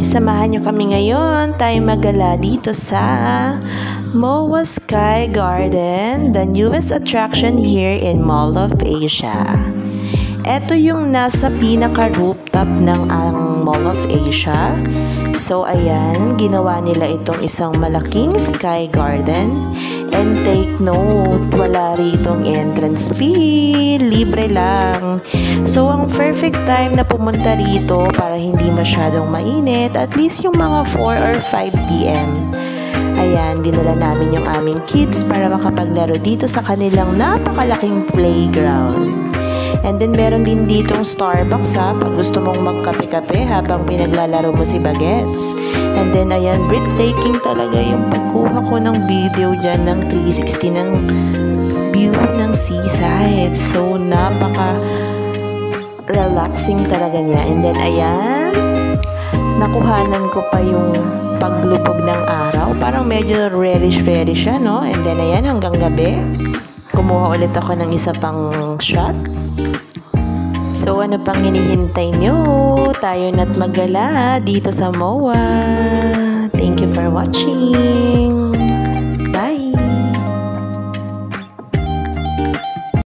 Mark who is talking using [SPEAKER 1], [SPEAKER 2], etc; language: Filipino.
[SPEAKER 1] Samahan nyo kami ngayon tayo magala dito sa MOA Sky Garden, the newest attraction here in Mall of Asia. Ito yung nasa pinaka-rooftop ng Mall of Asia. So ayan, ginawa nila itong isang malaking sky garden. And take note, wala ritong entrance fee, libre lang. So ang perfect time na pumunta rito para hindi masyadong mainit, at least yung mga 4 or 5 p.m. Ayan, dinala namin yung aming kids para makapaglaro dito sa kanilang napakalaking playground. And then meron din ditong Starbucks pag gusto mong magkape-kape habang pinaglalaro mo si Bagets. And then ayan, breathtaking talaga yung pagkuha ko ng video dyan ng 360 ng view ng seaside. So napaka relaxing talaga niya. And then ayan, nakuhanan ko pa yung paglubog ng araw. Parang medyo reddish siya, no? And then ayan, hanggang gabi kumuha ulit ako ng isa pang shot. So ano pang hinihintay nyo? Tayo na't magala dito sa MOA. Thank you for watching.